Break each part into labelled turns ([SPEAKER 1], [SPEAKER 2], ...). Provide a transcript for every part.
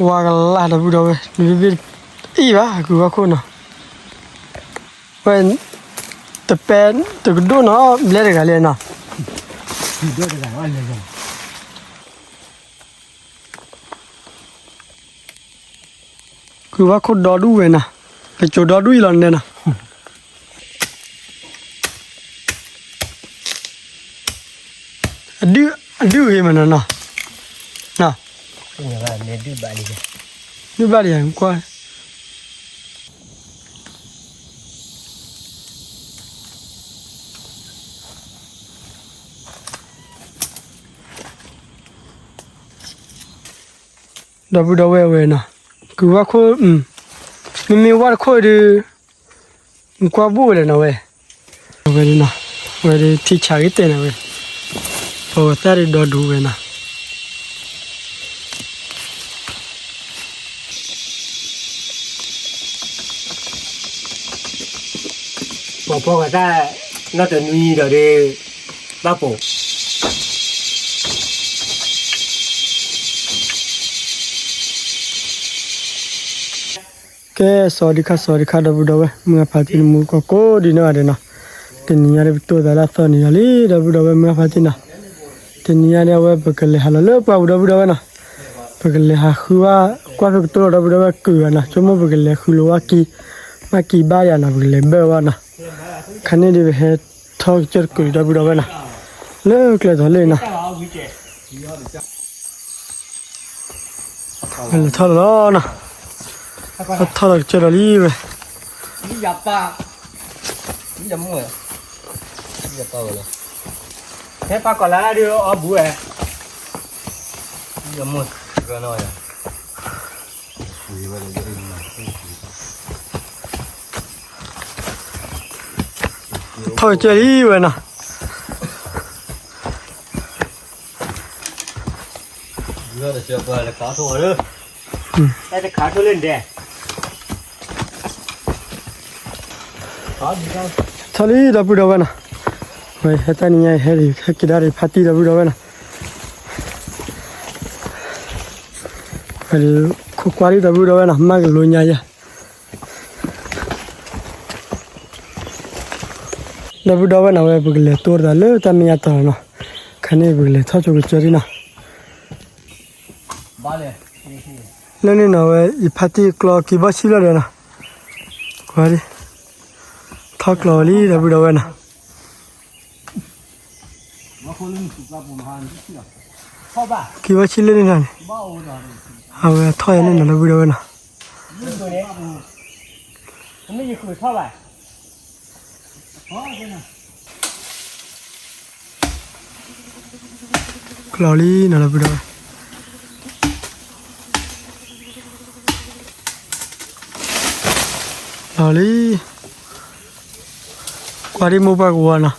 [SPEAKER 1] ว่ากันลาดบุดเอาไว้นี่เป็นอีบ้ากูว่าคนเนาะเป็นแต่เป็นแต่ก็ดูเนาะเล่นกันเลยเนาะดูได้กันว่าเลยกูว่าคนดอดูเว้ยนะไปโจดอดูอีหลอนเนี่ยนะดื้อเฮ้มันนะเนาะ
[SPEAKER 2] นี่ว่าเนี่ยดื้อบาลีเลย
[SPEAKER 1] ดื้อบาลีอย่างกว่าดับบุดเอาไว้นะกูว่าคนมีว่าคนดูกว่าบูเลยนะเว้ยเว้ยนะเว้ยที่ชากิเตนะเว้ยพอแต่ได้ดอดูเว้ยนะ
[SPEAKER 2] พอก็ได้น่าจะมีเดี๋ยวนี้บ้าปู่
[SPEAKER 1] แกสวัสดีค่ะดับบุดเอาไว้เมื่อพาที่มูก็โคดีนะเดี๋ยวนะทีนี้อะไรตัวแต่ละตอนนี้อะไรดับบุดเอาไว้เมื่อพาที่นะทีนี้อะไรเอาไว้เปิดเลยฮัลโหลเปล่าดับบุดเอาไว้นะเปิดเลยฮะคือว่ากว่าเปิดตัวดับบุดเอาไว้เกลือนะชั่วโมงเปิดเลยคือรู้ว่ากี่บ้าอย่างนะเปิดเลยเบลว่านะคันนี้เดี๋ยวให้ทอกจุดกุยดับบุดเอาไว้นะเลิกเลยทอเลยนะเลยทอแล้วนะทอดจุดอะไรเว้ย
[SPEAKER 2] นี่ยับปะนี่ยับมั้งนี่ยับปะเลยแค่ปะก่อนแล้วเดี๋ยวเอาบุ้ยนี่ยับมั้งก็น้อย
[SPEAKER 1] ทอดจุดอะไรเว้ยนะ
[SPEAKER 2] เลือดเชื่อไปเลยขาทั่วเลยแต่จะขาทั่วเล่นเด้
[SPEAKER 1] ทะเลดับบุดเอาไว้นะเว้ยเหตุนี้ไงเฮ้ยกินได้พัดดับบุดเอาไว้นะเฮ้ยคุกวารีดับบุดเอาไว้นะมากันลุยใหญ่ยัดับบุดเอาไว้นะเว้ยบุกเลยตัวเดาเลยแต่ไม่ยากต่อเนาะคันนี้บุกเลยท้าจุกจริงนะ
[SPEAKER 2] บ้าเลย
[SPEAKER 1] เรื่องนี้นะเว้ยอีพัดกลอกี่บาทชิลเลยนะกว่าดิท้ากลอลีดับบุดเอาไว้นะกี่บาทชิลเลยนะเอาเว้ยท้อยนี่นะดับบุดเอาไว้นะ
[SPEAKER 2] ไม่ยิ่งคือเท่าไหร่
[SPEAKER 1] กลอลีนะดับบุดเอาไว้กลอลีกว่าดิมูบะกัวนะ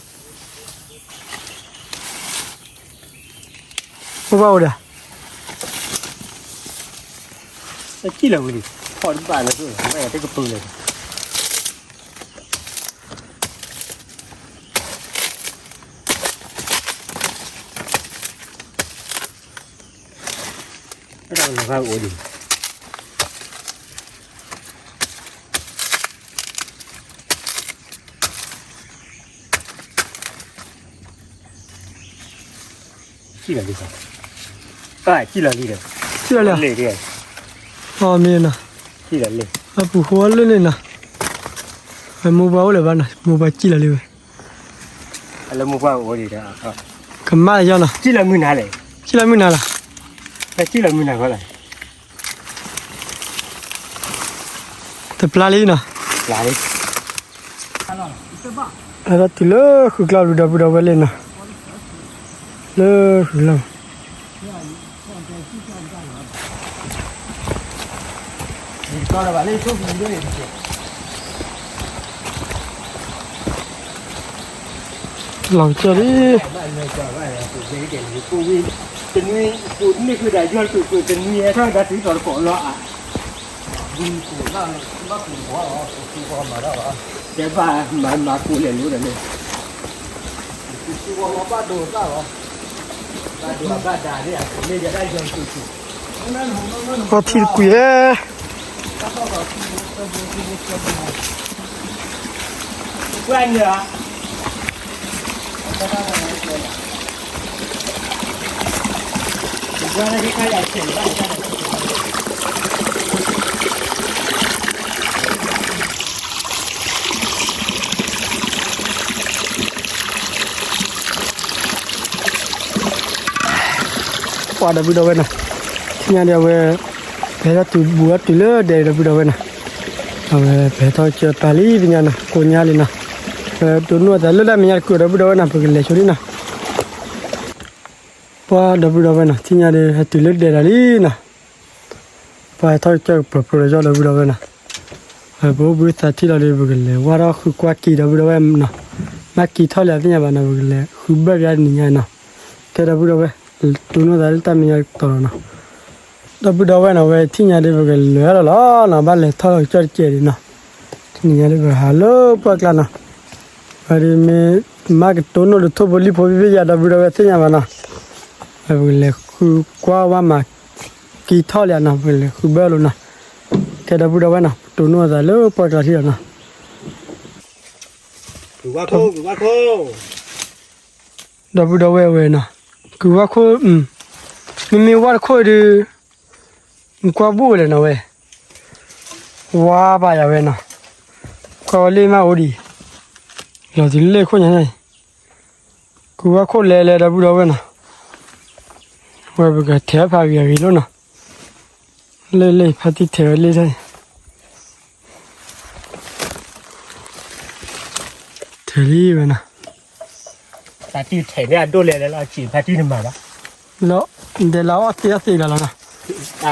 [SPEAKER 1] มูบะอุดะ
[SPEAKER 2] กี่เลยดิพอดีป่ะเลยด้วยไม่ได้กระปืนเลยไม่ต้องมาข้าวโอ้ดิกี่เลยดิครับกี่เลยดิเลยดิ
[SPEAKER 1] อ๋อมีนะ
[SPEAKER 2] กี่เลย
[SPEAKER 1] อ่ะผู้หัวเลยนี่นะมูบะอุเลยบ้านนะมูบะกี่เลยเว้ย
[SPEAKER 2] แล้วมูบ้าโอ้ดินะ
[SPEAKER 1] กำมาเลยจ้ะนะ
[SPEAKER 2] กี่เลยมือหนาเลย
[SPEAKER 1] กี่เลยมือน่ะล่ะ
[SPEAKER 2] แต่กี่เลยมือหนาก็เลย
[SPEAKER 1] แต่ปลาลีนะ
[SPEAKER 2] หลาย
[SPEAKER 1] อะไรตัวเลิกคือกลาดูดับบุดเอาไว้เลยนะเลิกคือเรา
[SPEAKER 2] ก็ระบาดเลยช่วงนี้ด้วย
[SPEAKER 1] หลังจากนี้
[SPEAKER 2] ไม่จะไม่ตัวเด็กๆกูวิ่งเป็นวิ่งกูนี่คือได้ย้อนกูเป็นวิ่งถ้าได้ถึงตอนก่อนละอ่ะวิ่งกูนั่งกูหัวอ๋อกูพอมาแล้วอ่ะเดี๋ยวมากูเรียนรู้เดี๋ยวนี้กูว่าบ้าโดนบ้าเหรอบ้าโดนบ้าด่าเนี่ยไม่จะได้ย้อนกู
[SPEAKER 1] có thịt quỷ
[SPEAKER 2] quen rồi ạ qua đây cái này chuyển lại cái này
[SPEAKER 1] quả đã bị đâu vậy nè nhà đều về bé đã từ búa từ lứa để đã bị đâu vậy nè về bé thôi chơi Paris với nhà nè cô nhà lên nè tôi nuôi tại lứa là mình nhà cô đã bị đâu vậy nè bởi lấy chỗ đi nè qua đã bị đâu vậy nè thì nhà đều từ lứa để là đi nè phải thôi chơi pro cho đã bị đâu vậy nè bố bữa ta chỉ là để bởi lấy qua đó khu qua kỳ đã bị đâu vậy nè mà kỳ thôi là cái nhà bạn nào bởi lấy khu bếp ra nhà nè cái đã bị đâu vậy tôi nói là ta mình tao nó đó bây giờ nó về thì nhà đi về cái lửa đó nó bắt lấy thôi cho chơi đi nó thì nhà đi về hello bác là nó vậy mình mà cái tôi nói được thôi boli bây giờ đó bây giờ thì nhà mà nó về cái khu qua mà kỳ thôi là nó về khu bê luôn nó cái đó bây giờ nó tôi nói là hello bác là thì nó
[SPEAKER 2] qua khô
[SPEAKER 1] đó bây giờ về nó cứ qua khô mình qua khô đi qua bùa lên rồi qua bài à về nào qua lên mà ổn đi rồi thì lên khô này cứ qua khô lẹ đã bùa đâu về nào qua bây giờ thẻ phải về luôn nào lên phải đi thẻ lên đây thẻ đi về nào
[SPEAKER 2] ta chỉ thẻ này đôi lẹ là chỉ phải đi mà đó
[SPEAKER 1] đó để lão tiếc gì là nào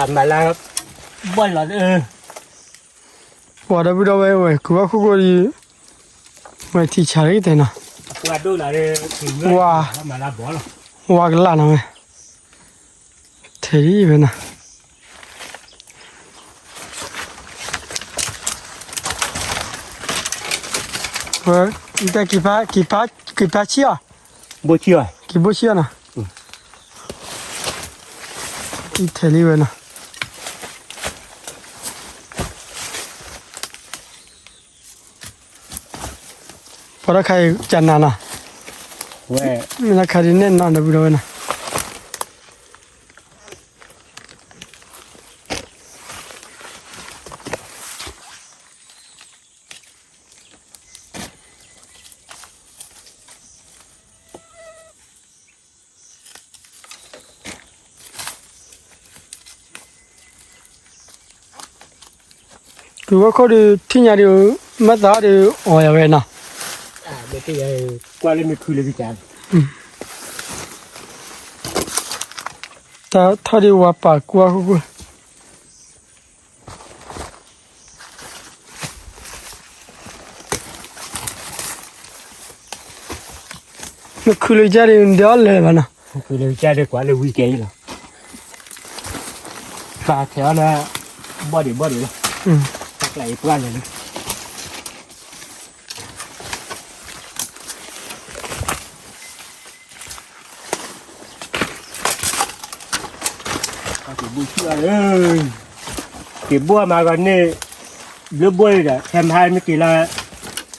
[SPEAKER 2] mà là bơi là
[SPEAKER 1] qua đó bùa đâu về cứ qua khô đi vậy thì chả cái thế nào
[SPEAKER 2] qua đôi là mà là bỏ rồi
[SPEAKER 1] qua cái là nào vậy thế đi về nào vậy cái kỳ phá chia
[SPEAKER 2] bố chưa
[SPEAKER 1] kỳ bố chia nào cái thế đi về nào para khai chăn nào
[SPEAKER 2] vậy
[SPEAKER 1] mình là khai nên nào được rồi nào cứ có đi thi nhà đi mất giá đi ở về nào
[SPEAKER 2] để cái qua lên mình khui lên cái chán
[SPEAKER 1] ta thôi đi qua bà qua khu nó khui lên ra đi đỡ lên mà nào
[SPEAKER 2] khui lên chán để qua lên weekend rồi và theo là body rồi chắc lại qua lên cái bua mà còn này lứa bua đấy thêm 20 kg là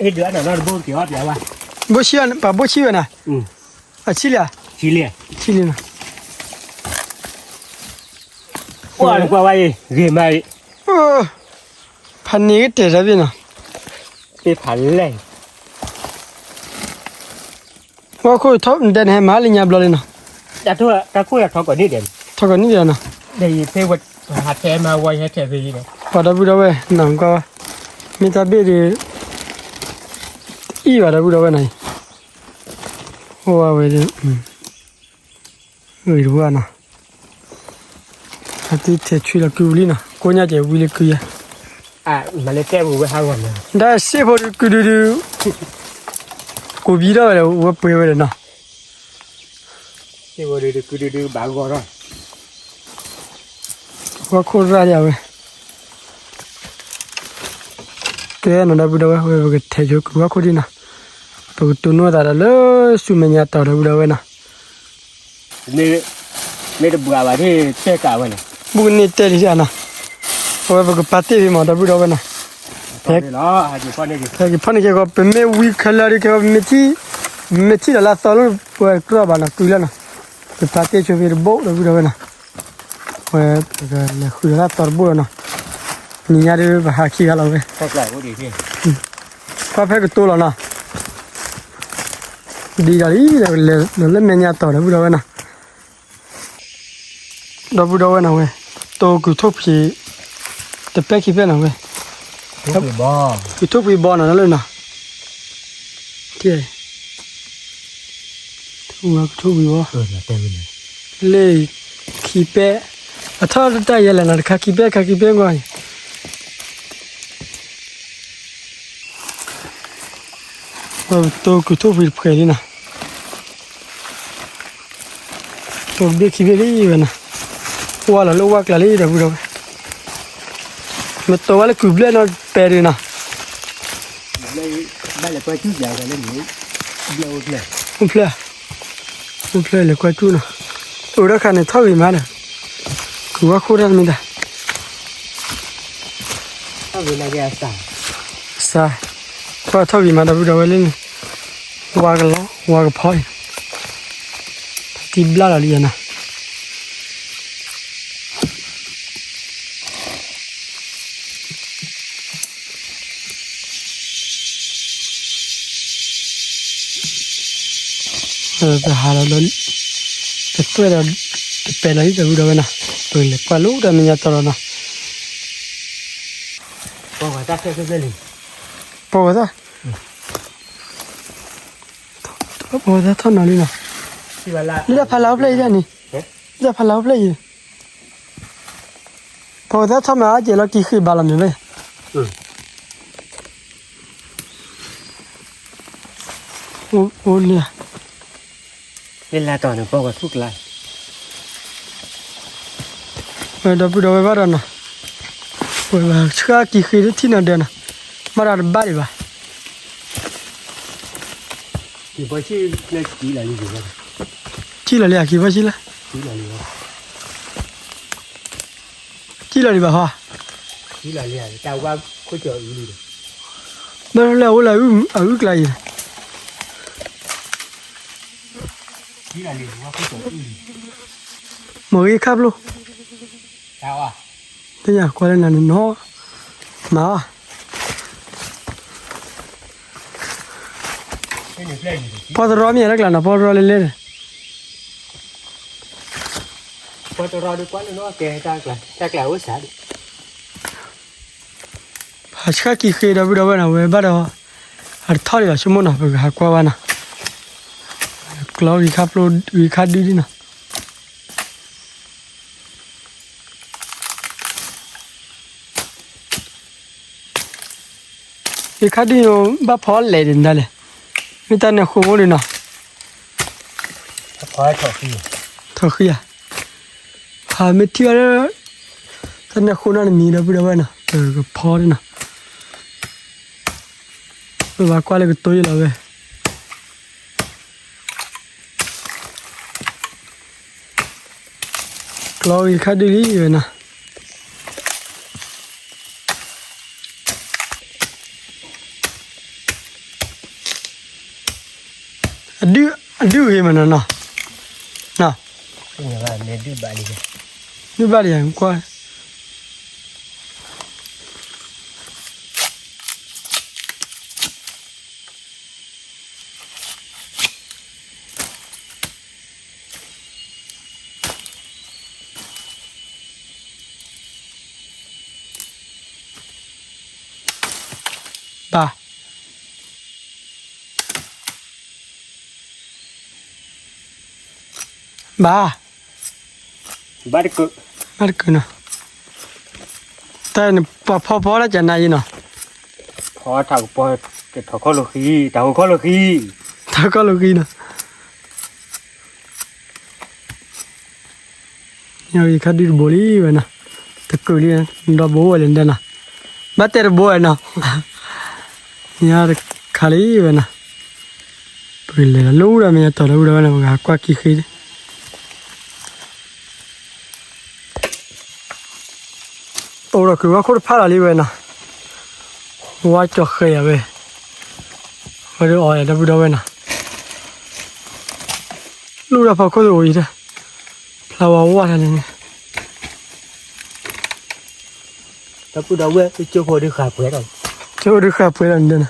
[SPEAKER 2] hết đứa nào nó bua kiểu vậy à
[SPEAKER 1] bố chia bà bố chia này à chia liền
[SPEAKER 2] qua vậy gì mày
[SPEAKER 1] phần này cái ra bên nào
[SPEAKER 2] cái phần này
[SPEAKER 1] qua khôi thóc đèn hay má lên nhà bò lên nào
[SPEAKER 2] đã thua ta khôi là thóc còn đi đèn
[SPEAKER 1] thóc còn đi đèn nào
[SPEAKER 2] đây thế vật hạt thẻ mà quay hạt thẻ gì đấy
[SPEAKER 1] vào đó bây giờ nằm coi mình ta biết đi y vào đó bây giờ này wow vậy người đúng không nào hạt thẻ chui là cứu đi nào cô nhà chị vui là cứu
[SPEAKER 2] mà lấy tem của hai con này
[SPEAKER 1] đã xếp vào cứu đi cô biết đó là cô bơi vậy nào
[SPEAKER 2] cái vừa đưa bà gọi rồi
[SPEAKER 1] qua khô ra rồi cái nó đã bị đâu vậy cái thế giới qua khô đi nào tôi nói là lỡ suy mình nhà tàu đã bị đâu vậy nào
[SPEAKER 2] nên được bùa vào thì che cả vậy này
[SPEAKER 1] บุญนี่เตลิจานะโอ้ยบอกปาติมาดับดับนะ
[SPEAKER 2] ตอนนี้เนาะอาจจะพอได้กี่
[SPEAKER 1] แต่กี่พันกี่ก็เป็นไม่วิขลาริก็ไม่ที่ละตอนนั้นปวดกระบาดนะตุยแล้วนะเป็นปาติช่วยเป็นโบดับดับนะโอ้ยก็เลยคุยละตอนบุญนะนี่ยาดีแบบหาขี้กันเราเว้ย
[SPEAKER 2] แค่ไหลก็ดีพี่
[SPEAKER 1] ก็เพิ่งก็ตัวแล้วนะดีจังเลยเมย์ต่อดับดับนะดับดับนะเว้ยตัวกูทุบพี่แต่เป๊กขี้เป็นนะเว้ย
[SPEAKER 2] ทุกปีบ่
[SPEAKER 1] กูทุบพี่บอลนะเลยนะที่ไหนทุบพี่บอล
[SPEAKER 2] นะเต็มเลย
[SPEAKER 1] เลยขี้เป๊ะถ้าได้ยังไงนะข้าขี้เป๊ะก่อนตัวกูทุบพี่เพื่อนนี่นะตัวเด็กขี้เป๊ะนี่นะว่าแล้วลูกว่ากันเลยเดี๋ยวดูมันตัวว่าเลยกูเบลนอนเปรีนะ
[SPEAKER 2] เลยได้เลยก็ชื่อใหญ่กันเลยนี่เดียวเลย
[SPEAKER 1] มันเพลเลยกว่าจูนะตัวรักกันเนี่ยเท่าไหร่มาเนี่ยกูว่าโคตรมันได้
[SPEAKER 2] ถ้าเวลาแกสั่ง
[SPEAKER 1] ใช่ก็เท่าไหร่มาได้ดูเอาเลยว่ากันแล้วว่ากันพอยที่บลาอะไรนะแต่หาเราเลยแต่ตัวเราเป็นอะไรจะดูเอานะตัวเล็กกว่าลูกแต่ไม่ยากตัวนะ
[SPEAKER 2] ก็ว่าจะแค่ก็เลย
[SPEAKER 1] พอซะพอซะเท่านั้นเลยนะ
[SPEAKER 2] ที่เวลา
[SPEAKER 1] นี่จะพาเราไปยังนี่จะพาเราไปยังพอซะทำไมอาจจะเรากี่คืนบาลามีไหมโอ้เนี่ย
[SPEAKER 2] เวลาตอนนึงก็ทุกไล่
[SPEAKER 1] ดับดูไปบ้านนะโอ้ยว่าเชื่อกี่คืนที่นั่นเดินนะมาราบ้านดีป่ะ
[SPEAKER 2] ที่พอชื่อเล็กกี่หลายอยู่กัน
[SPEAKER 1] ที่ละเรียกกี่ว่าที่ละ
[SPEAKER 2] กี่หลายอยู่
[SPEAKER 1] ที่ละดีป่ะฮะ
[SPEAKER 2] กี่หลายเลยแต่ว่าก็เจออยู่ดี
[SPEAKER 1] ไม่รู้แล้วอะไรอึกอะไร
[SPEAKER 2] กี่หลายเลยว่าก็เจออยู่ดี
[SPEAKER 1] หมออีครับลูก
[SPEAKER 2] แต่ว่า
[SPEAKER 1] แต่อยากกว่านั้นเนาะมา
[SPEAKER 2] ไม่หนึ่งเล่นอยู่
[SPEAKER 1] พอจะรอมีอะไรกันนะพอรอเล่น
[SPEAKER 2] พอจะรอดูก่อนเนาะแกจากแล้วว่าสาดิ
[SPEAKER 1] ๆฮัชกากี่คืนดับดูนะเว้ยบ้านเราอัดท่อดีละชั่วโมงนะเพื่อหากว่านะกลอวีครับโลวีคัดดีนะวีคัดดีโน่บ้าพอเลยดินได้เลยไม่ตันเนี่ยคุ้มเลยนะ
[SPEAKER 2] พอถอดขี้
[SPEAKER 1] เท่าขี้อ่ะหาไม่เที่ยวแล้วตันเนี่ยคุ้มนั่นมีดับดูนะก็พอเลยนะเออว่ากว่าเลยก็ตัวอยู่แล้วเว้ยกลอวีคัดดีเลยนะดื้อเห็นมันนะนะ
[SPEAKER 2] เป็นยังไงเนี่ยดื้อบาลีเลย
[SPEAKER 1] นี่บ้านอย่างกว่าบ้าบ้า
[SPEAKER 2] บ้านก็
[SPEAKER 1] นั่นคือนะแต่พอแล้วจะนายเนาะ
[SPEAKER 2] พอถักพอจะถอดข้อโลกีแต่หัวข้อโลกี
[SPEAKER 1] ถ้าก็ลูกนะยังอีกคดีบุรีเว้ยนะแต่กุลีนะดอกบัวเลยนะบัตเตอร์บัวนะยังขาลีเว้ยนะไปเลยลูกเราไม่ต่อลูกเราเนี่ยมันก็กี่คืน rồi cứ có phát là đi về nè quá cho khơi à về rồi đi ở đâu đâu về nè lúc nào phải có rồi đấy là quá là này
[SPEAKER 2] đâu đâu về chưa hồi đi khám phá rồi
[SPEAKER 1] chưa đi khám phá lần đây nè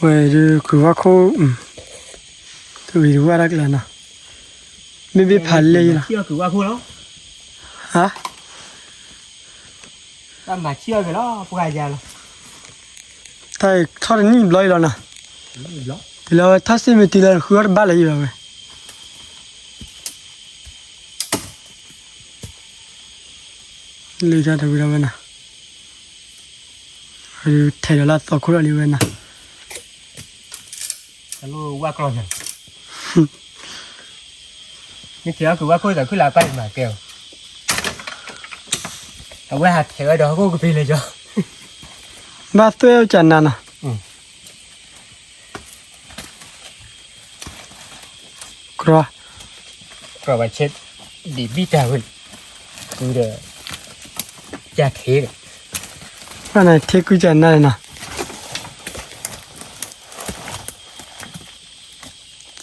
[SPEAKER 1] về cứ có khô từ vì qua đây là nào mình bị phản lệ là
[SPEAKER 2] chưa cứ qua khô đó
[SPEAKER 1] hả
[SPEAKER 2] ta mà chưa cái đó qua già rồi
[SPEAKER 1] thầy thằng này nhìn lôi rồi nè thì là thằng xem mình thì là khứa ba lấy rồi lấy ra được rồi nè rồi thầy đó là tao khứa là như vậy nè
[SPEAKER 2] alo qua con rồi nhưng chỉ cứ qua khô rồi cứ là bay mà kêu ở ngoài hạt thì ở đó có cái gì cho
[SPEAKER 1] ba tôi chẳng nè nè rồi
[SPEAKER 2] rồi bà chết đi biết đâu rồi cứ để cha thế
[SPEAKER 1] cái này thế cứ chẳng này nè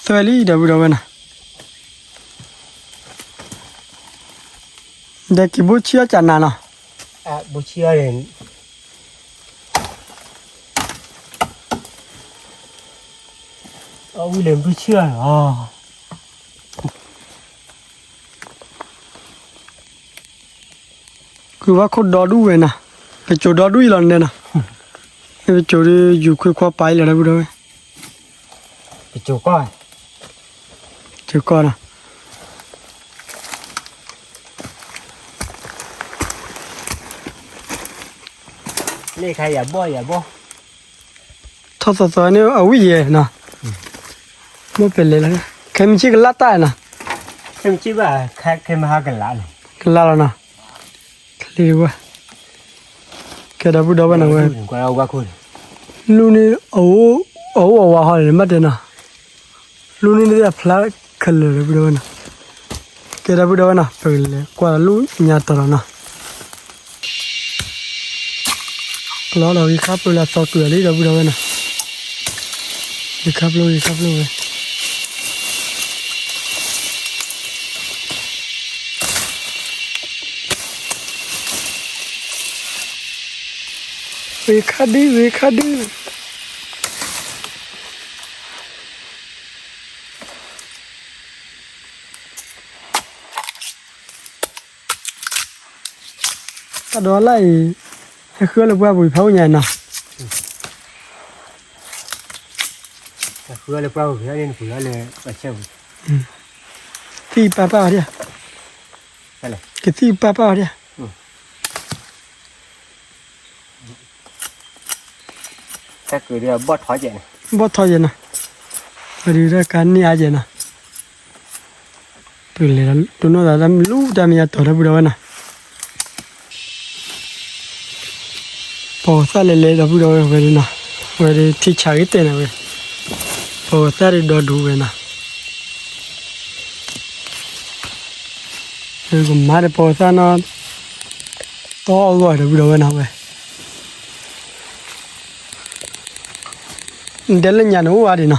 [SPEAKER 1] tôi lấy đâu đâu nè để cái bút chia chẳng nè nè
[SPEAKER 2] bữa chia đến William bữa chia
[SPEAKER 1] cứ vào khâu đó đu về nè cái chỗ đó đu lần đây nè cái chỗ đi dù khơi qua bay là đâu đâu
[SPEAKER 2] cái chỗ coi
[SPEAKER 1] chỗ con nè
[SPEAKER 2] lấy khai giả bo
[SPEAKER 1] thôi nếu ở cái gì nè nó phải lấy là cái mình chỉ cái lát tay nè
[SPEAKER 2] em chỉ bà khai cái mà cái lá này
[SPEAKER 1] cái lát nè đi qua cái đó bữa đó bên nào vậy
[SPEAKER 2] qua đâu qua khuôn
[SPEAKER 1] luôn đi ấu hỏi mất rồi nè luôn đi là phá khơi rồi bữa đó nè cái đó bữa đó nè phải qua luôn nhà tao nè nó là cái khắp là tao tuổi đi đâu bữa đó nè cái khắp luôn về khát đi cái đó lại cái khứa là qua bụi pháo nhà nè
[SPEAKER 2] khứa là bao khứa nên khứa là bà chơi
[SPEAKER 1] thì papa đi cái thì papa đi
[SPEAKER 2] ta cứ đi bớt thói vậy này
[SPEAKER 1] bớt thôi vậy nè rồi đi ra cái nia vậy nè từ lấy là tụi nó là làm lú ra mình tổ ra bữa đó nè bỏ ra lấy ra bữa đó về đi nè về đi thì trả cái tiền này về bỏ ra đi đo đủ về nè rồi còn má để bỏ ra nó to gọi được bữa đó về nè về để lên nhà nấu đi nè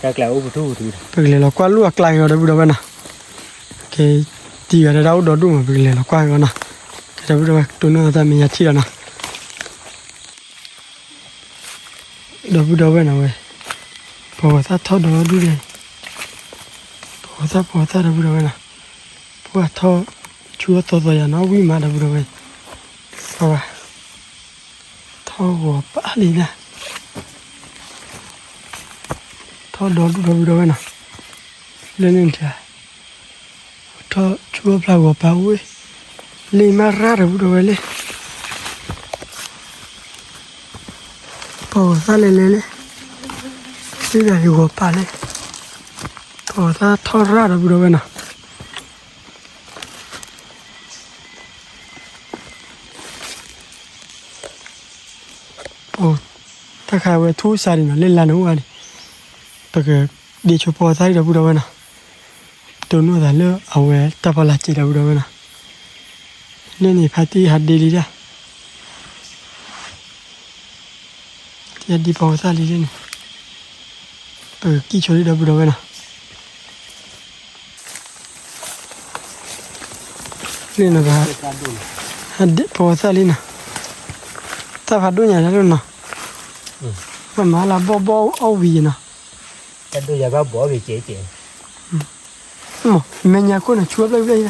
[SPEAKER 2] ta lại ô thu thì
[SPEAKER 1] bây giờ là qua luộc lại rồi đó bây giờ nè cái tì ở đâu đó đúng rồi bây giờ là qua rồi nè cái đó bây giờ tôi nói ra mình nhặt chi rồi nè đó bây giờ nè vậy bỏ ra thao đó đi đây bỏ ra đó bây giờ nè bỏ thao chúa to rồi nó quý mà đó bây giờ vậy bỏ thao bỏ bả đi nè thao đó đâu nè lên lên kìa thao chúa bao gồm bao ấy lên mà ra đâu lên bỏ ra lên bây giờ gồm bao lên bỏ ra thao ra đâu nè ta khai về thu xài đi nó lên là đúng rồi Parce que des choses pour ça, il a voulu avoir. Tout nous a l'air à ouais, t'as pas la tête à voulu avoir. Là, n'est pas dit à délire. Il a dit pour ça, il est. Qui choisit à voulu avoir. Là, n'a pas. À dit pour ça, il est. T'as pas donné à l'autre, non? Mà là bo au vì nè.
[SPEAKER 2] Cái đôi giờ bỏ về chế.
[SPEAKER 1] Mẹ nhà cô là chúa đây đây.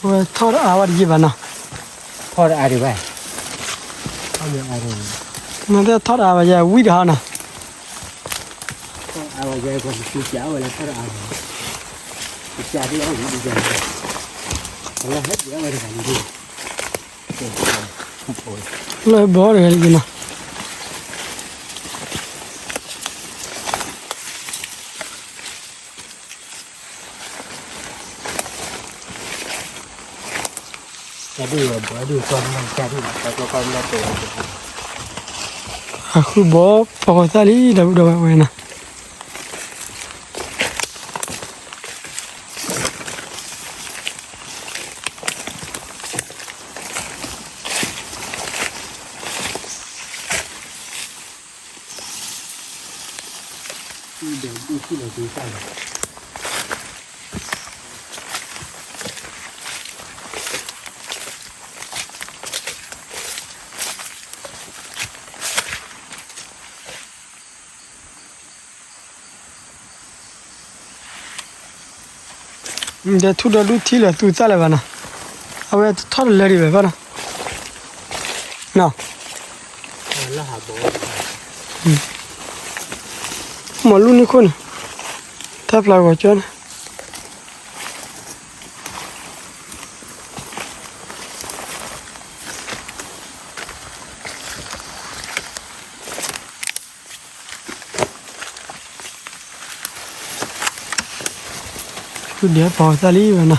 [SPEAKER 1] Ôi thọ áo gì vậy nè?
[SPEAKER 2] Thọ ai đi vậy? Không được ai rồi.
[SPEAKER 1] Mà thế thọ áo giờ quý đó nè.
[SPEAKER 2] Thọ áo giờ còn chú cháu rồi là thọ áo. Cha đi áo gì bây giờ? Nó hết gì áo rồi làm gì?
[SPEAKER 1] Lời bỏ rồi gì nè.
[SPEAKER 2] Cha đi rồi bỏ đi con cha đi cho con nó tự.
[SPEAKER 1] À khu bỏ bỏ ra đi đâu vậy nè.
[SPEAKER 2] Đi khi nào đi sang.
[SPEAKER 1] Để thu được lúa thì là thu ra lại vậy nè. À vậy thoát lại đi vậy nè. Nào.
[SPEAKER 2] Là hả bố.
[SPEAKER 1] Mà luôn đi con. Tháp lại gọi cho nè. Cứ để bỏ ra đi vậy nè.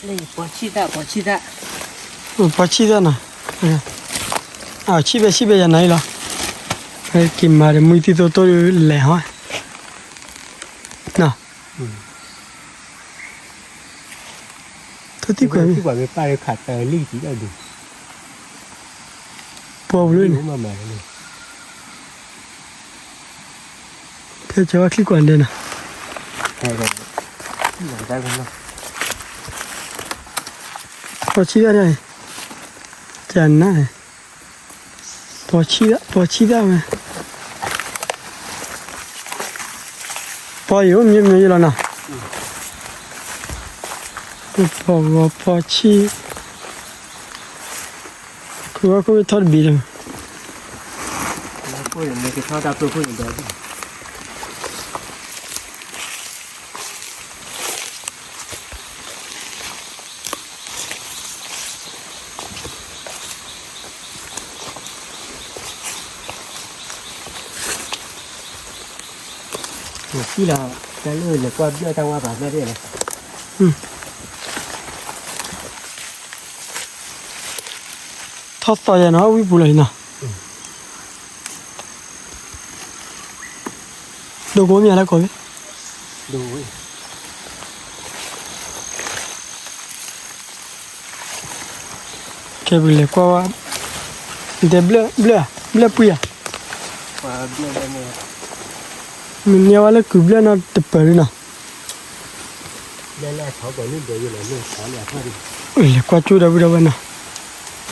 [SPEAKER 2] Đây bỏ chi ta.
[SPEAKER 1] Bỏ chi ra nè. À chi về nhà này là. Cái kim mà để mũi thì tôi lẻ thôi. Nào. Tôi tiếp cái.
[SPEAKER 2] Cái quả cái pa khát ly chỉ đâu được.
[SPEAKER 1] Bỏ luôn.
[SPEAKER 2] Mà này.
[SPEAKER 1] Thế cho cái quản đây nè.
[SPEAKER 2] Rồi. Làm ra không?
[SPEAKER 1] Bỏ chi ra đây. Chán này. Bỏ chi ra mà. Bỏ yếu nhiều là nào. Bỏ chi. Cứ có cái thoát bị rồi.
[SPEAKER 2] Cô này cái thoát ra tôi cô này đấy. Chỉ là cái lời là qua đưa tao qua bản ra đây này.
[SPEAKER 1] Thoát to ra nó quý bù lại nè. Đồ gốm nhà đã có biết.
[SPEAKER 2] Đồ ấy.
[SPEAKER 1] Cái bì lại qua để ble pui à.
[SPEAKER 2] Qua đưa đây nè.
[SPEAKER 1] Mình nghe là cứ ble nó tập bự nè.
[SPEAKER 2] Đây là tháo bỏ nước để là nước tháo là thôi đi.
[SPEAKER 1] Ui qua chú đâu nè.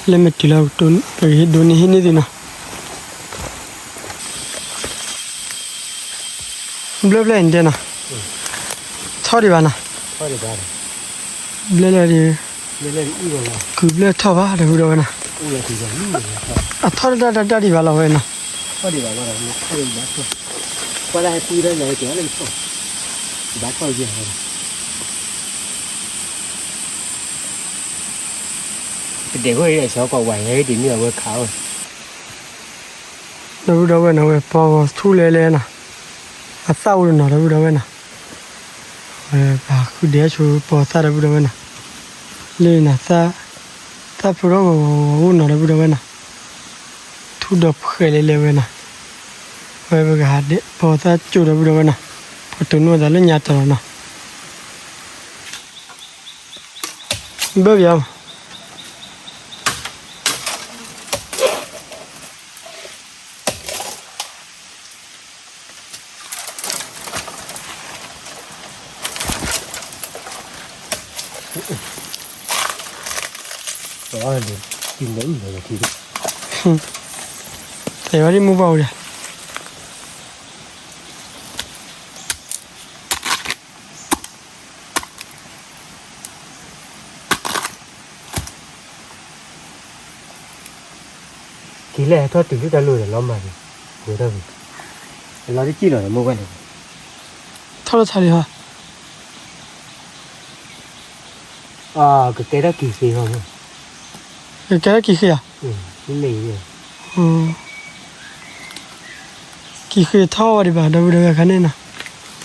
[SPEAKER 1] Lên một kilo tốn phải hết đồ này hết đi nè. Ble anh đây nè. Thôi đi bạn nè.
[SPEAKER 2] Thôi đi bạn.
[SPEAKER 1] Ble là đi.
[SPEAKER 2] Ble là đi rồi.
[SPEAKER 1] Cứ ble thao ba đâu nè.
[SPEAKER 2] Ui là thì rồi.
[SPEAKER 1] À thôi đã đi vào rồi nè.
[SPEAKER 2] Thôi đi vào rồi. Thôi đi vào thôi. Qua đây pui đây này kéo lên thôi. Bác coi gì rồi. Để có cái số cầu vàng ấy thì nhiều người khảo rồi.
[SPEAKER 1] Đâu nè, bỏ thu lê nè. เศร้าเลยเนาะเราดูด้วยนะปากคือเดี๋ยวชูปอซาเราดูด้วยนะเลยนะซาพูดว่าโอ้เนาะเราดูด้วยนะทุดบเคยเลยเว้ยนะไปกหาเดปอซาจูเราดูด้วยนะพอตัวนู้นจะเล่นยาตลอดนะเบี้ยว
[SPEAKER 2] แต่ว่าเดี๋ยวกินได้อีกเลยที
[SPEAKER 1] แต่ว่าที่มูเบาเลย
[SPEAKER 2] ทีแรกทอดถึงที่ตะลุยแล้วมาดิเดี๋ยวเราได้กินหน่อยมั้งกันเลย
[SPEAKER 1] เท่าไรทาเลยฮะ
[SPEAKER 2] ก็แกได้กี่ปีแล้วมั้ง
[SPEAKER 1] แกได้กี่ขี้อ่ะ
[SPEAKER 2] นี่เลยเนี่ย
[SPEAKER 1] กี่ขี้เท่าอะไรบ้างดูกันเนี่ยนะ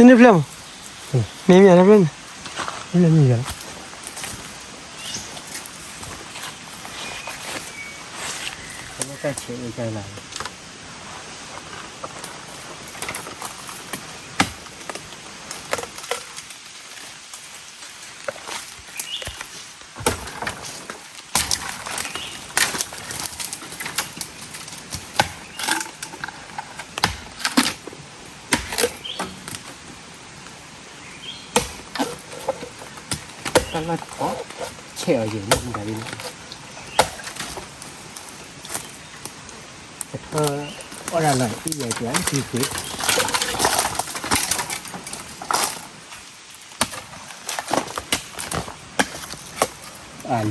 [SPEAKER 1] นี่เพลมไม่มีอะไรเพลม
[SPEAKER 2] นี่มีอะไรไม่ใช่เชื่อใจไหนก็ขอเชี่ยวอยู่นี่มันอะไรนี่แต่เธออะไรที่ใหญ่กว่าที่สุด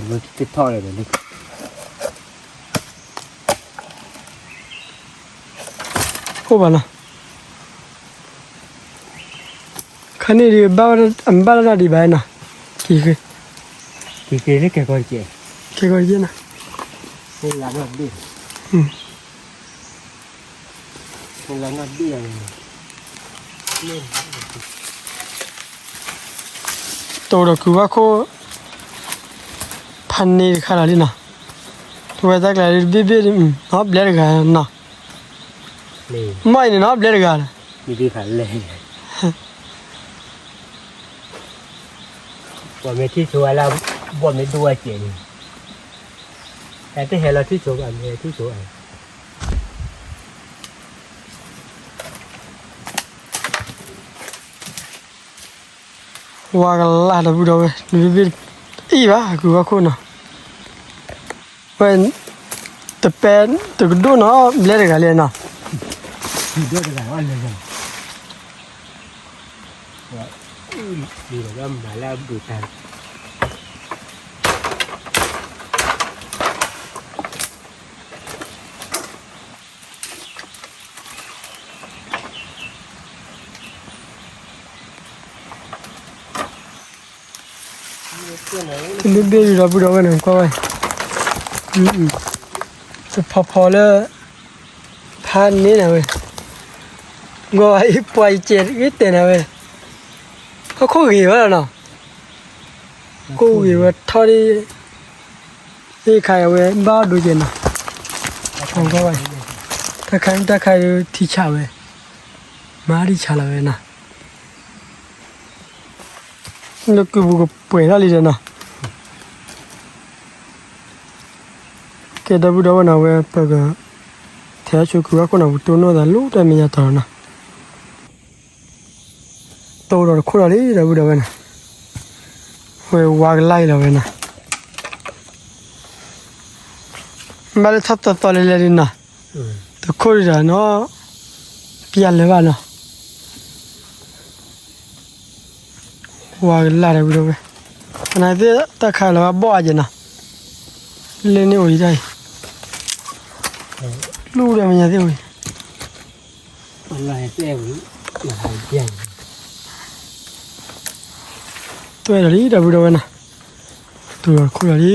[SPEAKER 2] หรือติดท่อเลยนี่
[SPEAKER 1] โอ้บ้านะคันนี้ดีบ้าบ้าละดีบ้านะกี่
[SPEAKER 2] นี่แกก็เจ๊
[SPEAKER 1] นะ
[SPEAKER 2] นี่หลังนัดดินี่หลังนัดดิอะไรนี่
[SPEAKER 1] ตัวเราคือว่าเขาพันนี่ขนาดนี้นะตัวจากไหนบีนับเบลล์กันนะไม่เนี่ยนับเบลล์กัน
[SPEAKER 2] มีดีขันเลยว่าไม่ที่สวยแล้วว่าไม่ดูเจ๋งแต่ที่เห็นเราที่สวยอันนี้ที่สวย
[SPEAKER 1] ว่ากันละดับดูด้วยบีอีบ้าคือว่าคนนะเป็นแต่เป็นแต่ก็ดูนะเบลล์กันเลยนะ
[SPEAKER 2] ดูได้กันว่าเลยกันว่าดีแล้วมาแล้วดูกัน
[SPEAKER 1] นี่เบี้ยเราบุดเอาไว้หนึ่งก็ไว้จะพอแล้วพันนี้นะเว้ยก็ไอ้ปล่อยเจ็ดนิดเดียวนะเว้ยเขาคู่กี่วะเนาะคู่กี่วะเท่าที่ใครเอาไว้บ้าดูเจนนะชงก็ไว้ถ้าใครที่ชาเว้ยมาที่ชาละเว้ยนะแล้วก็บุกไปแล้วเลยนะแกดับบุดเอาหน้าเว้ยปะก็แถวชุกว่าคนเอาตัวโน้ตลูกแต่ไม่ยากต่อนะตัวเราคู่เราเลยดับบุดเอานะเว้ยวางไล่เราเว้ยนะมาเลยทับตัวเลยนะตัวคู่เราเนาะเปลี่ยนเลยบ้านะว่ากันละเลยด้วยอันนั้นที่ตะขาแล้วบ่อเจนะเล่นนี่โอ้ยได้ลูกเดียวมันยังที่โอ้ย
[SPEAKER 2] อะไรเจ้าอะไรเจ้า
[SPEAKER 1] ตัวอะไรดับด้วยนะตัวคู่อะไร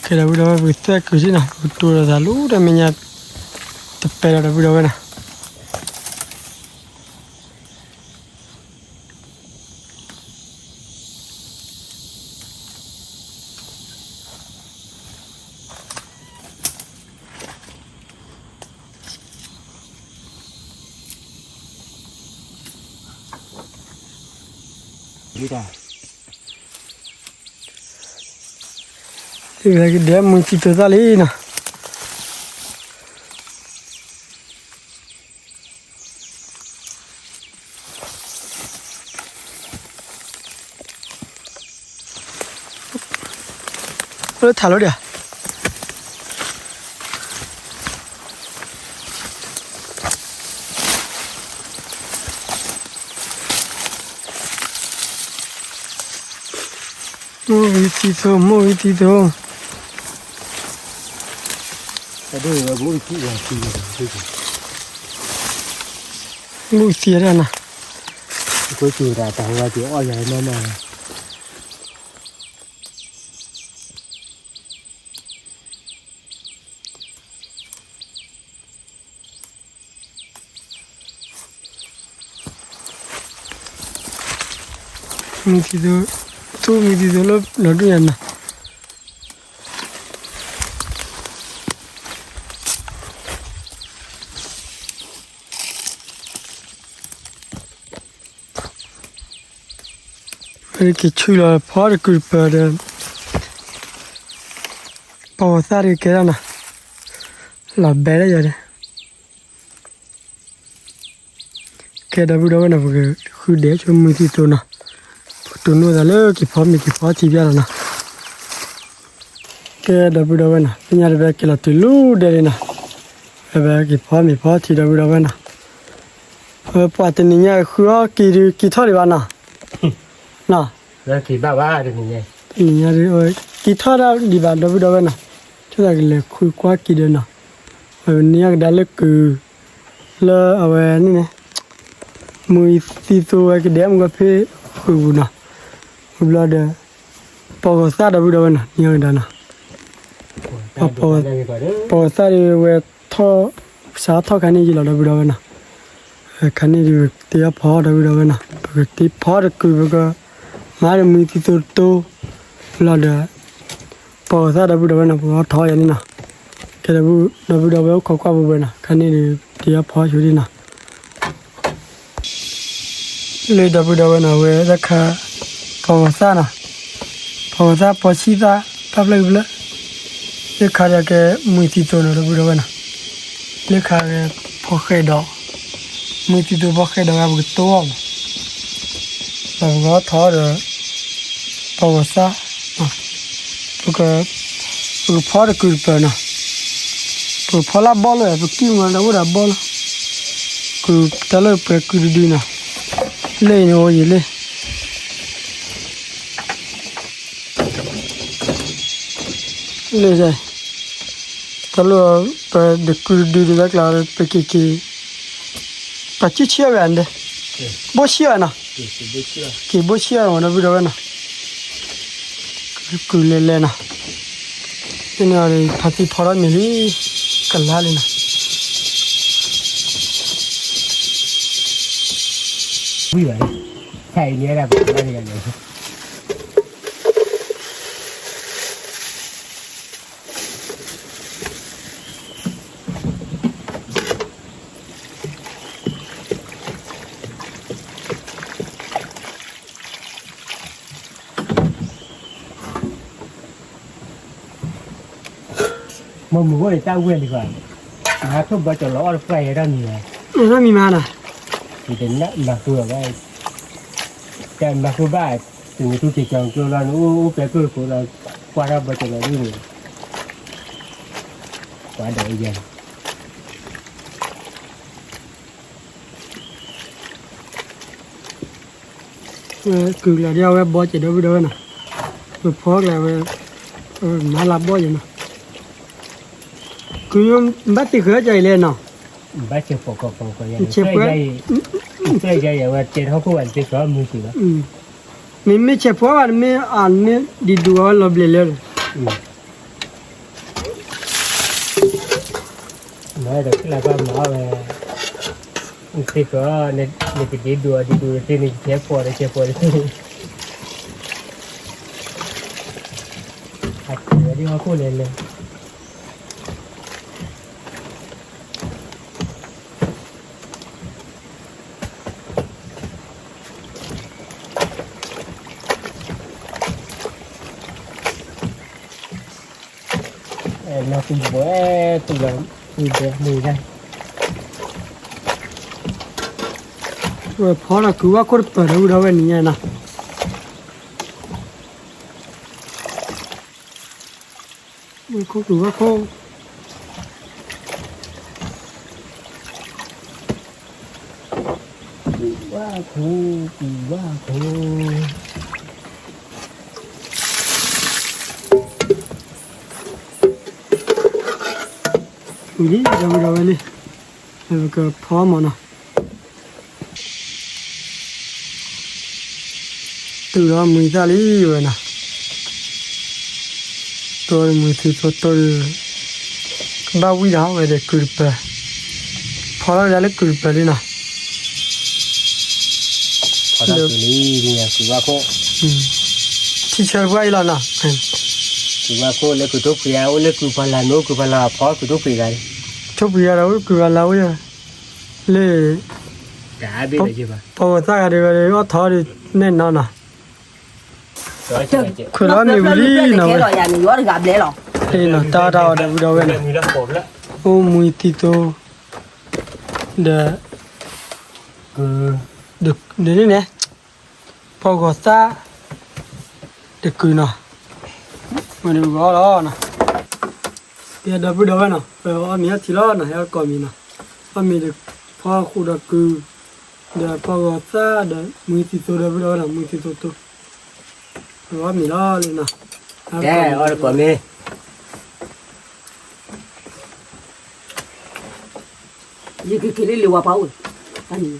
[SPEAKER 1] แค่ดับด้วยวิเศษคือสินะตัวเราลูกเดียวมันยังตะเปรดับด้วยนะ
[SPEAKER 2] นี่ได้
[SPEAKER 1] ที่เดี๋ยวมึงจิตตัวเลยนะแล้วถ่ายรถเดี๋ยวโอ้ยที่ตัวโอ้ยที่ตัว
[SPEAKER 2] แต่ด้วยว่าบุ้ยที่ว่าที่ว่าที่
[SPEAKER 1] ลูกเสียแล้วนะ
[SPEAKER 2] ก็จูราแต่ว่าที่อ้อยใหญ่มาก
[SPEAKER 1] มีที่ตัวตู้มีที่ตัวแล้วดูยังนะอันนี้คิดช่วยเราพอจะคุยไปเดินพอสารีแค่นั้นนะหลับไปได้ยังไงแค่ดับเบิลนะพวกคือเดี๋ยวชมมือที่ตัวนะตัวนู้นแต่เลิกกี่พอมีกี่พอที่เบี้ยแล้วนะแค่ดับเบิลนะเป็นยังไงแบบกี่ละตัวลูเดี๋ยวนะแบบกี่พอมีพอที่ดับเบิลนะพอตัวนี้เนี่ยคือกี่เท่าไหร่บ้างนะนะ
[SPEAKER 2] แล้วที่บ้าบ้าเดี๋ยวนี้
[SPEAKER 1] นี่อะไรกี่ท่าเราดีบ้างดับเบิลนะช่วยกันเลยคุยกว่ากี่เดือนนะเนี่ยก็ได้เลยคือแล้วเอาไว้นี่นะมือที่ตัวก็เดี๋ยวมันก็เพ่คุยนะคุยแล้วเดี๋ยวพอสาดับเบิลนะเนี่ยก็ได้นะพอสาเดี๋ยวท่อสาท่อคันนี้จีเราดับเบิลนะคันนี้ดีเตียพอดับเบิลนะปกติพอจะคุยก็มาเดี๋ยวมือที่ตัวโตแล้วเดี๋ยวพอสาดับเบิลนะพอท่ออย่างนี้นะแค่ดับเบิลเขาก็บุบนะคันนี้ดีเตียพออยู่ดีนะเลยดับเบิลนะเว้ยราคาพอสานะพอสาพอชีตาพับเลยบุละเลขาจะแกมือที่ตัวนะดับเบิลนะเลขาแกพอเคยดอกมือที่ตัวพอเคยดอกแบบตัวแบบก็ทอดพอสาพวกพอจะคุยไปนะพอละบอลเลยพวกที่มันดับเบิลบอลคือตลอดไปคุยดีนะเลยนี่โอ้ยเลยเลยใช่ตลอดไปเด็กคุยดีๆแล้วก็ไปกี่ปัจจุบันแบบนี้บ่เชื่อนะกี่บ่เชื่อวันนั้นไปดูนะคุยเลยนะนี่อะไรพัดที่พอเราไม่รีกันแล้วเลยนะ
[SPEAKER 2] วิ่งไปใช่เนี่ยแหละแบบอะไรกันเลยมันมือว่าจะเจ้าเว้นดีกว่าหาทุบใบจล้อไฟด้านนี้เลย
[SPEAKER 1] แล้วมีมาน่ะ
[SPEAKER 2] thì đến nãy mà vừa cái mà cứ bài từ tôi chỉ chồng cho là nó cái cơ của là qua ra bây giờ là đi rồi quá đợi giờ
[SPEAKER 1] cứ là đeo cái bó chỉ đâu với đâu nè rồi phó là mà làm bó gì nè cứ bắt thì khởi chạy lên nào
[SPEAKER 2] bắt chụp phổ còn cái dây vậy trên họ cũng ăn cái có mua gì đó
[SPEAKER 1] mình mới chụp phó anh mới ăn mới đi đùa lợp lên
[SPEAKER 2] nói được là ba máu về cái có nên cái đi đùa trên này chép phổ đấy đi họ cũng lên nó cũng bữa tụi nó tụi bé mùi đây
[SPEAKER 1] พอละคือว่าคนเปิดดูเราเป็นยังไงนะเขาคือว่าเขา
[SPEAKER 2] quá khô kỳ quá khô
[SPEAKER 1] นี่เราเนี่ยก็พร้อมหมดนะตัวมือซาลีอยู่นะตัวมือที่ตัวบ้าวิ่งเอาไปเด็กกรุบพอเราจะเล็กกรุบเลยนะ
[SPEAKER 2] พอตอนนี้เนี่ยคือว่าโค
[SPEAKER 1] ที่เชื่อไว้แล้วนะ
[SPEAKER 2] คือว่าโคแล้วคือทุกปีเอาแล้วคือพลาโนคือพลาพอคือทุกปีกัน
[SPEAKER 1] ทุกปีเราคือเราเนี่ยเล่
[SPEAKER 2] ด่าไปเลยใช่ปะ
[SPEAKER 1] พอสักอะไรก็ท้อดิแน่นอนนะ คือเราไม่วิ่งนะเว้ยนี่นะตาเดี๋ยวเราเว้ยนะ
[SPEAKER 2] มีแล้วผมแล้ว
[SPEAKER 1] โอ้มือที่โตเดี๋ยว
[SPEAKER 2] คือ
[SPEAKER 1] เดี๋ยวนี้เนี่ยพอก็ซาเด็กคือนะมันดูก็แล้วนะเดี๋ยวเดี๋ยวเว้ยนะไปว่ามีอะไรแล้วนะเดี๋ยวก็มีนะว่ามีเด็กพอคู่เด็กคือเดี๋ยวพอก็ซาเดี๋ยวมือที่โตเดี๋ยวนะมือที่โตว่ามีแล้วเลยนะ
[SPEAKER 2] แย่เอาละก่อนนี่
[SPEAKER 3] ยี่กี่กิโลเลี้ยวเปล่าอันนี้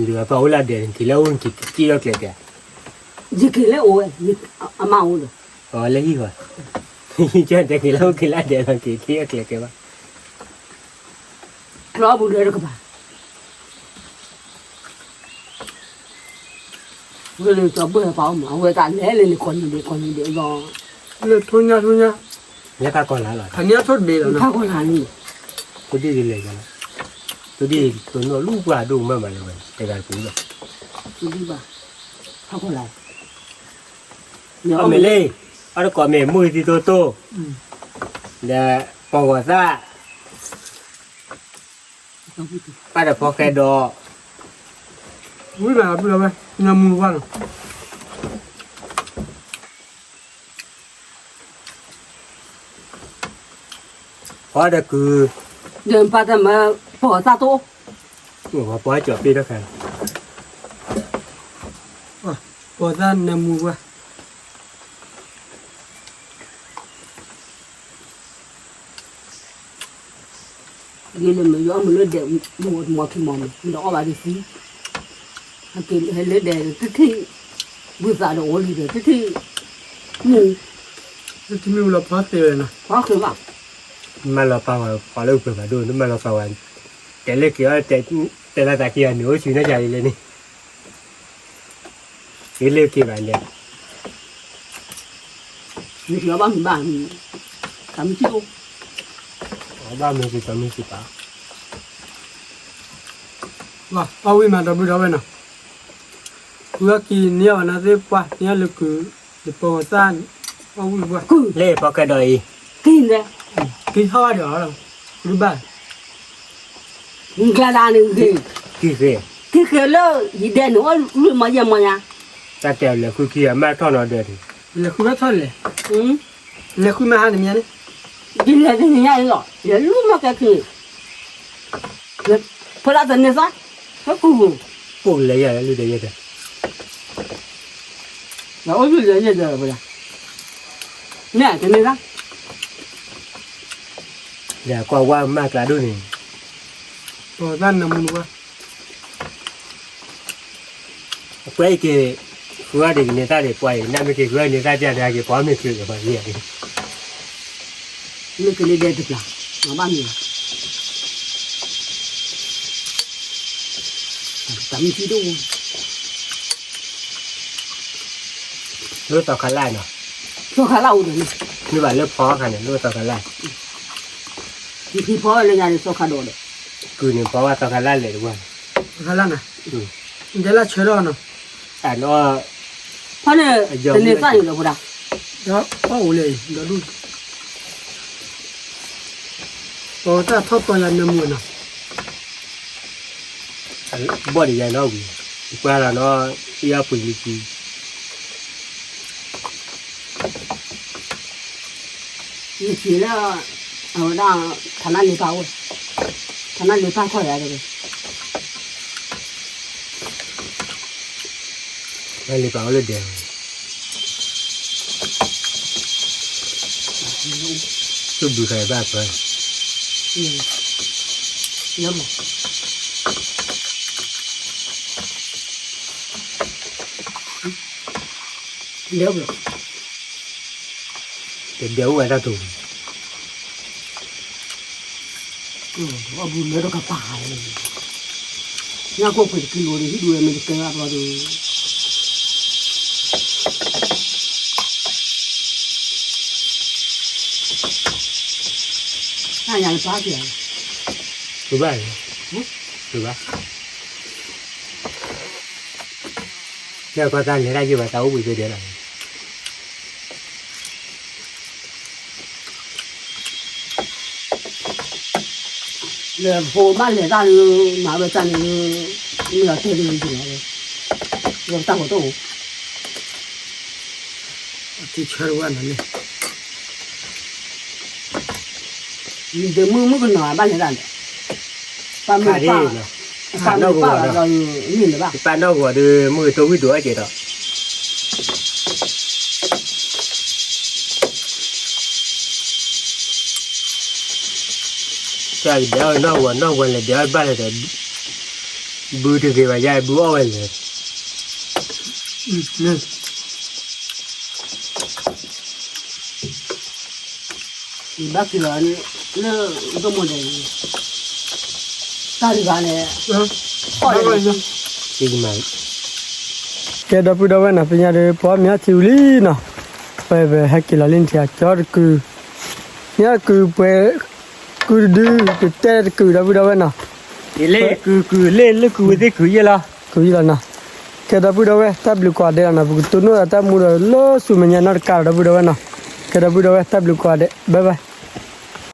[SPEAKER 2] เหลือเปล่าละเดี๋ยวกิโลนึงกี่แล้วเกลี่ย
[SPEAKER 3] ยี่กิโลโอ้ยยี่อามาโอ้ย
[SPEAKER 2] อ๋อเลยอีกว่าเจ้าแต่กิโลเดี๋ยวเรากี่แล้วเกลี่ยว่า
[SPEAKER 3] ครอบบุญเลยก็ป่ะเวลาจะเบื่อเปล่ามาเวลาเล่นเลยคนเดียวรอ
[SPEAKER 1] เลยทุนยา
[SPEAKER 2] เนี่ยก็ก่อนละหรอ
[SPEAKER 1] อันนี้ทุนดีแล้วนะ
[SPEAKER 3] ข้าวคนหานี่
[SPEAKER 2] กูดีเลยกันตัวดีตัวนู้นลูกว่าดูมาเลยแต่การปูเลย
[SPEAKER 3] ดีป่ะข้าวคนไร
[SPEAKER 2] เอาไม่เลยเอาละก่อนแม่มือที่โตเดี๋ยวปองว่าซะป้าแต่พอแค่ดอ
[SPEAKER 1] วิ่งแบบเราไปน้ำมือว่าง
[SPEAKER 2] เพราะเด็กคือ
[SPEAKER 3] เดินไปแต่มาพอซาโต้
[SPEAKER 2] หัวป้าจอบปีแล้วกัน
[SPEAKER 1] พอด้านน้ำมือว่าง
[SPEAKER 3] ยี่เลยมันย้อนมันเลือดเดือดหมดที่มองมันเอาไปดิสิถ้ากินให้เลือดเดือดที่บุษราโอ้ยเดือดที่หมู
[SPEAKER 1] ที่มีเราพัดเลยนะ
[SPEAKER 3] เพราะคือว่า
[SPEAKER 2] มาเราเปล่าพอเลิกเปิดมาดูนั่นมาเราเปล่าแต่เล็กเกี่ยวแต่ละตะเกียบหนูชื่อน่าใจเลยนี่นี่เล็กกี่วันเนี่ย
[SPEAKER 3] มีเสือบ้านทำชิว
[SPEAKER 2] บ้านมีกี่ตัวมีกี่ปะ
[SPEAKER 1] ว่าเอาวิ่งมาดับเราไปนะเพื่อกินเนี่ยนะเรียกว่าเนี่ยเลยคือเดี๋ยวพอด้านเอาวิ่งว่า
[SPEAKER 3] กู
[SPEAKER 2] เล่พอกระดอย
[SPEAKER 3] กินเลย
[SPEAKER 1] กินข้าวเดี๋ยวเราหรือบ้าน
[SPEAKER 3] มึงกล้าด่าหนึ่งกิน
[SPEAKER 2] กี่เสีย
[SPEAKER 3] กินเลยยี่เด่นหัวรู้มาเยี่ยมมาเนี่ย
[SPEAKER 2] ตาแก้วเลยคือขี้มาท่อนอเดือด
[SPEAKER 1] เลยคุณไม่ทอดเลยเลยคุณมาหาเนี่ยเนี่ย
[SPEAKER 3] กินเลยที่นี่ยังหรอเดี๋ยวรู้มาแค่คือพอละจะเนี่ยซะก็กู
[SPEAKER 2] ปูเลยอะลูกเดียด
[SPEAKER 3] แล้วรู้เลยเดี๋ยวไปละเนี่ยจะเนี่ยซะ
[SPEAKER 2] เดี๋ยวก็ว่ามากแล้วดูนี่
[SPEAKER 1] พอด้านน้ำมือว่า
[SPEAKER 2] ไปกี่คือว่าเด็กเนี่ยตาเด็กไปนั่นไม่กี่คือเนี่ยตาจะได้กี่พร้อมไม่คือกับเนี่ย
[SPEAKER 3] นี่คือเลยเดี๋ยวจะละมาบ้านนี่ทำที่ดู
[SPEAKER 2] รู้ต่อกันไล่เนาะ
[SPEAKER 3] ช่วงข้าเล่าเดี๋ยวนี้
[SPEAKER 2] นี่ว่าเลิกพอกันเนี่ยรู้ต่อกันไล่
[SPEAKER 3] ที่พ่อเลยยังช่วงข้าโดน
[SPEAKER 2] คือเนี่ยเพราะว่าต่อกันไล่เลยทุกวัน
[SPEAKER 1] ข้าวล่างนะเดี๋ยวเราเชื่อเราเนาะ
[SPEAKER 2] แต่ว่า
[SPEAKER 3] เพราะเนี่ยจะเนี่ยซะอยู่แล้วปุ๊ดา
[SPEAKER 1] เดี๋ยวเอาเลยเดี๋ยวดู โอ้แต่ทอดตัวยันน้ำมันนะ
[SPEAKER 2] บ่ได้ยังเนาะกูกว่าแล้วเนาะยาปุ๋ยลิกี
[SPEAKER 3] 你起了，让他那里搞，他那里3块来这个，
[SPEAKER 2] นั่นเลยเปล่าเลยเดียวชุบดูใครบ้างไป
[SPEAKER 3] 要么，了不了，
[SPEAKER 2] เดี๋ยวไว้ถ้าถูก
[SPEAKER 3] 我不没这个大的，人家给我回去给我的，一多也没给俺不都，俺家的8天。
[SPEAKER 2] ถูกป่ะถูกป่ะแล้วก็ตอนนี้ได้อยู่ว่าเต้าปุ๋ยเดียวหรอ
[SPEAKER 3] 那我妈来大人马上站的，没有带的进来的，我大伙都，
[SPEAKER 1] ที่เชื่อว่านั่นเลย
[SPEAKER 3] 你这么个哪办来干的？把门
[SPEAKER 2] ขาดี
[SPEAKER 3] 把
[SPEAKER 2] เนาะ
[SPEAKER 3] 把门把了到你了吧？
[SPEAKER 2] ป้านอกหัวดูมือตัววิ่งตัวเจ็ดอ่ะใช่เดี๋ยวนอกหัวเลยเดี๋ยวบ้านเลยบูถึงที่ว่าใหญ่บูเอาไว้เลย
[SPEAKER 1] นี่
[SPEAKER 3] 你把给了那个么的，大的干的，
[SPEAKER 1] เอาไปเลย
[SPEAKER 2] จริงไหม
[SPEAKER 1] แกดับดับนะเป็นยังไงพอมีอาชีพลีนะไปให้กินละลิ้นที่จอดคือเนี่ยคือไปคือดื้อคือเตะคือดับนะ
[SPEAKER 2] เล่คือเล่นคือได้คือเยอะละ
[SPEAKER 1] คือยี่ละนะแกดับตับลูกกว่าเดียนะบุกตัวนู้นตับมูดล้อสุมันยันนัดการดับนะแกดับตับลูกกว่าเดียบ๊ายบาย